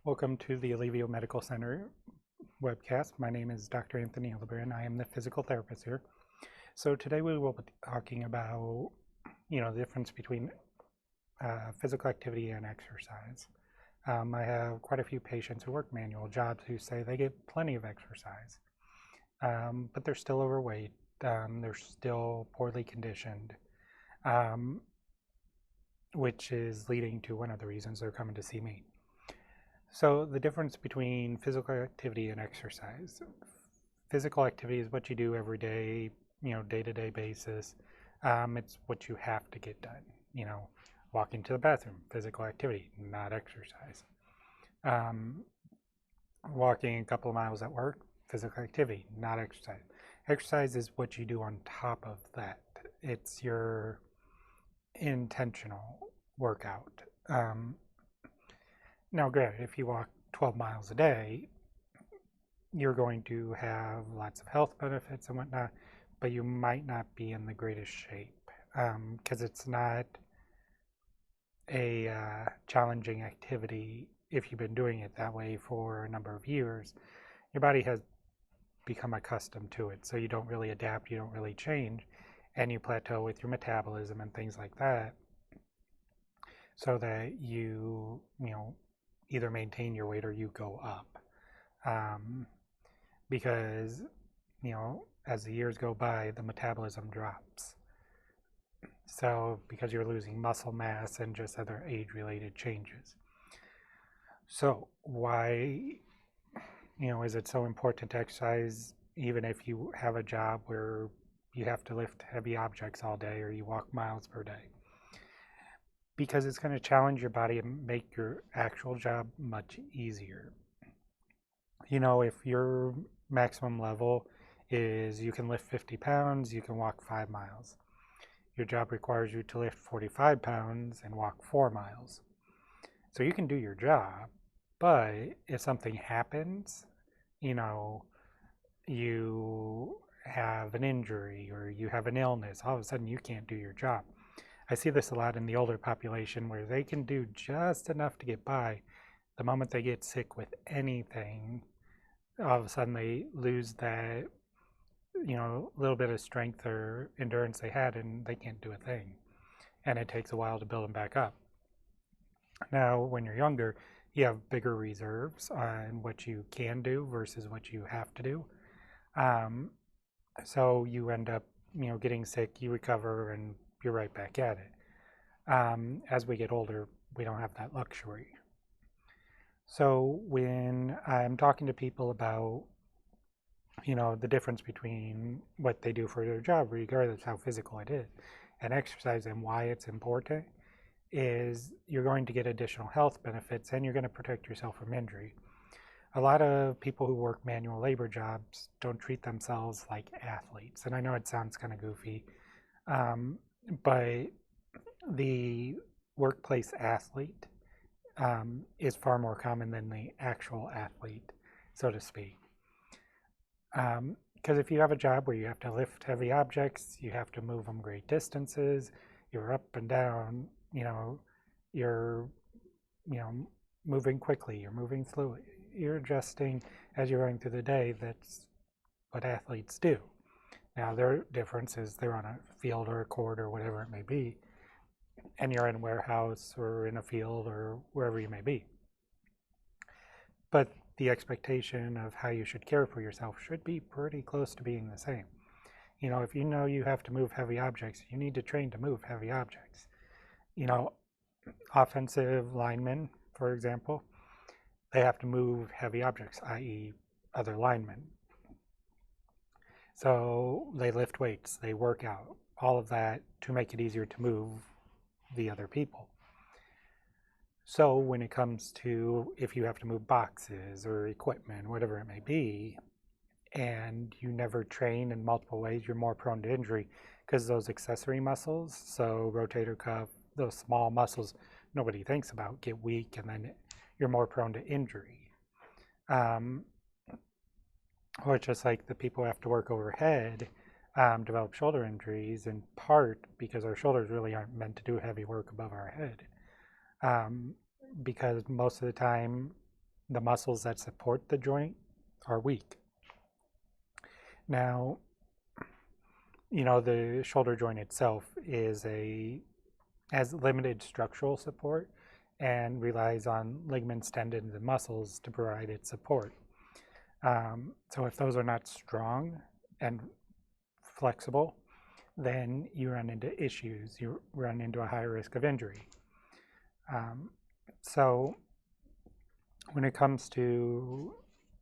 Welcome to the Alivio Medical Center webcast. My name is Dr. Anthony Hillebrand. I am the physical therapist here. So today we will be talking about, the difference between physical activity and exercise. I have quite a few patients who work manual jobs who say they get plenty of exercise, but they're still overweight. They're still poorly conditioned, which is leading to one of the reasons they're coming to see me. So the difference between physical activity and exercise. Physical activity is what you do every day, day-to-day basis. It's what you have to get done. Walking to the bathroom, physical activity, not exercise. Walking a couple of miles at work, physical activity, not exercise. Exercise is what you do on top of that. It's your intentional workout. Now, granted, if you walk 12 miles a day, you're going to have lots of health benefits and whatnot, but you might not be in the greatest shape because it's not a challenging activity. If you've been doing it that way for a number of years, your body has become accustomed to it, so you don't really adapt, you don't really change, and you plateau with your metabolism and things like that, so that you either maintain your weight or you go up, because as the years go by, the metabolism drops. So because you're losing muscle mass and just other age-related changes. So why is it so important to exercise even if you have a job where you have to lift heavy objects all day or you walk miles per day? Because it's going to challenge your body and make your actual job much easier. If your maximum level is you can lift 50 pounds, you can walk 5 miles. Your job requires you to lift 45 pounds and walk 4 miles. So you can do your job, but if something happens, you have an injury or you have an illness, all of a sudden you can't do your job. I see this a lot in the older population where they can do just enough to get by. The moment they get sick with anything, all of a sudden they lose that, little bit of strength or endurance they had, and they can't do a thing. And it takes a while to build them back up. Now, when you're younger, you have bigger reserves on what you can do versus what you have to do. So you end up, getting sick, you recover, and you're right back at it. As we get older, we don't have that luxury. So when I'm talking to people about, the difference between what they do for their job, regardless of how physical it is, and exercise and why it's important, is you're going to get additional health benefits and you're going to protect yourself from injury. A lot of people who work manual labor jobs don't treat themselves like athletes. And I know it sounds kind of goofy, but the workplace athlete is far more common than the actual athlete, so to speak. Because if you have a job where you have to lift heavy objects, you have to move them great distances, you're up and down, you're moving quickly, you're moving slowly, you're adjusting as you're going through the day. That's what athletes do. Now their difference is they're on a field or a court or whatever it may be, and you're in a warehouse or in a field or wherever you may be. But the expectation of how you should care for yourself should be pretty close to being the same. If you have to move heavy objects, you need to train to move heavy objects. Offensive linemen, for example, they have to move heavy objects, i.e. other linemen. So they lift weights, they work out, all of that to make it easier to move the other people. So when it comes to if you have to move boxes or equipment, whatever it may be, and you never train in multiple ways, you're more prone to injury because those accessory muscles, so rotator cuff, those small muscles nobody thinks about, get weak, and then you're more prone to injury. Or just like the people who have to work overhead develop shoulder injuries, in part because our shoulders really aren't meant to do heavy work above our head. Because most of the time the muscles that support the joint are weak. Now, the shoulder joint itself has limited structural support and relies on ligaments, tendons, and muscles to provide its support. So if those are not strong and flexible, then you run into issues. You run into a higher risk of injury. So when it comes to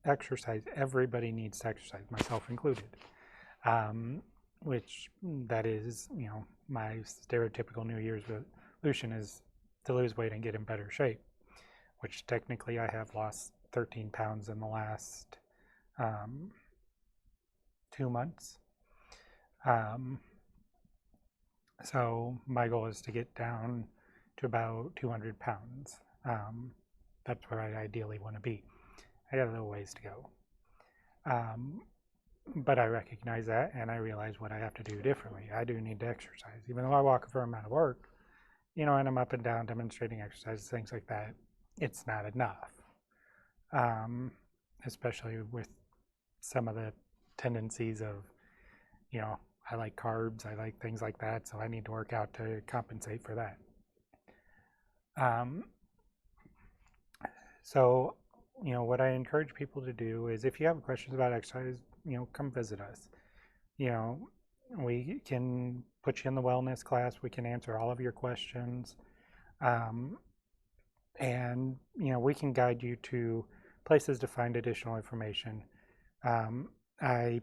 exercise, everybody needs to exercise, myself included. Which that is, my stereotypical New Year's resolution is to lose weight and get in better shape, which technically I have lost 13 pounds in the last 2 months. So my goal is to get down to about 200 pounds. That's where I ideally want to be. I got a little ways to go. But I recognize that, and I realize what I have to do differently. I do need to exercise. Even though I walk a fair amount of work, and I'm up and down demonstrating exercise, things like that, it's not enough. Especially with some of the tendencies of, I like carbs, I like things like that, so I need to work out to compensate for that. So, what I encourage people to do is if you have questions about exercise, come visit us. We can put you in the wellness class. We can answer all of your questions. And, we can guide you to places to find additional information. I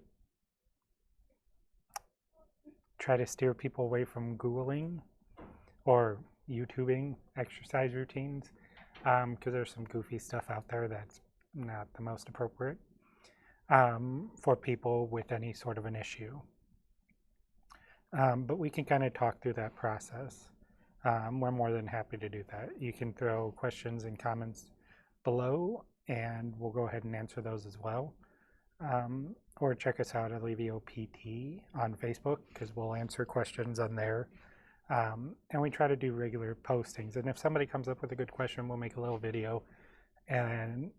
try to steer people away from Googling or YouTubing exercise routines because there's some goofy stuff out there that's not the most appropriate for people with any sort of an issue. But we can kind of talk through that process. We're more than happy to do that. You can throw questions and comments below, and we'll go ahead and answer those as well. Or check us out at Alivio PT on Facebook because we'll answer questions on there. And we try to do regular postings. And if somebody comes up with a good question, we'll make a little video and,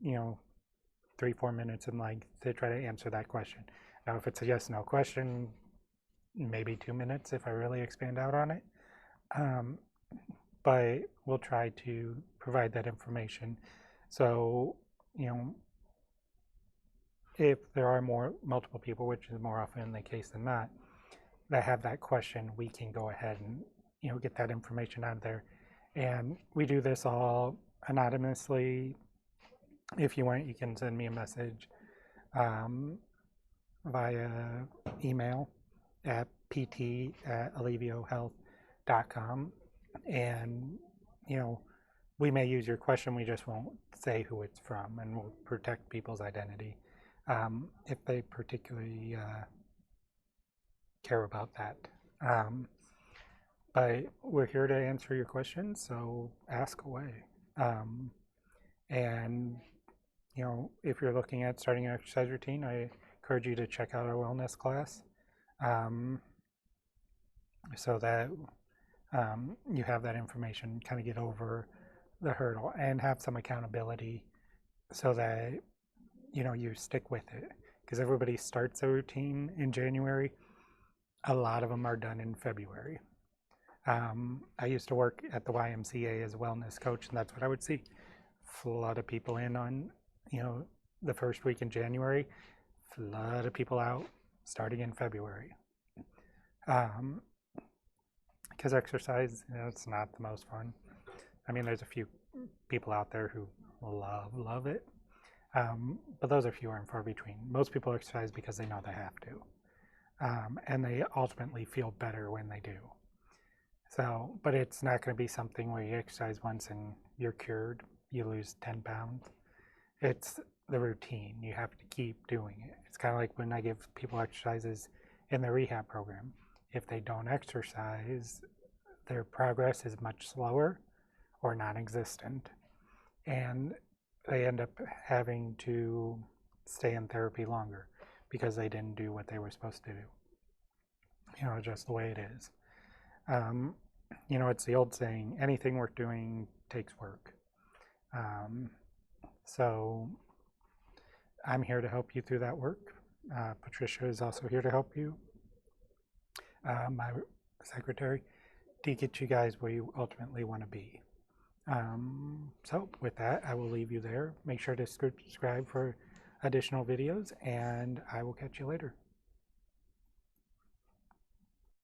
3-4 minutes in length to try to answer that question. Now, if it's a yes/no question, maybe 2 minutes if I really expand out on it. But we'll try to provide that information. So, if there are multiple people, which is more often the case than not, that have that question, we can go ahead and get that information out there. And we do this all anonymously. If you want, you can send me a message via email at pt@aliviohealth.com, and we may use your question, we just won't say who it's from, and we'll protect people's identity if they particularly care about that. But we're here to answer your questions, so ask away. And if you're looking at starting an exercise routine, I encourage you to check out our wellness class so that you have that information, kind of get over the hurdle and have some accountability so that you stick with it, because everybody starts a routine in January. A lot of them are done in February. I used to work at the YMCA as a wellness coach, and that's what I would see. Flood of people in on the first week in January, flood of people out starting in February. Because exercise, it's not the most fun. I mean, there's a few people out there who love it, but those are fewer and far between. Most people exercise because they know they have to, and they ultimately feel better when they do. So, but it's not going to be something where you exercise once and you're cured, you lose 10 pounds. It's the routine. You have to keep doing it. It's kind of like when I give people exercises in the rehab program. If they don't exercise, their progress is much slower or non-existent. And they end up having to stay in therapy longer because they didn't do what they were supposed to do. Just the way it is. It's the old saying, anything worth doing takes work. So I'm here to help you through that work. Patricia is also here to help you, my secretary, to get you guys where you ultimately want to be. So with that, I will leave you there. Make sure to subscribe for additional videos, and I will catch you later.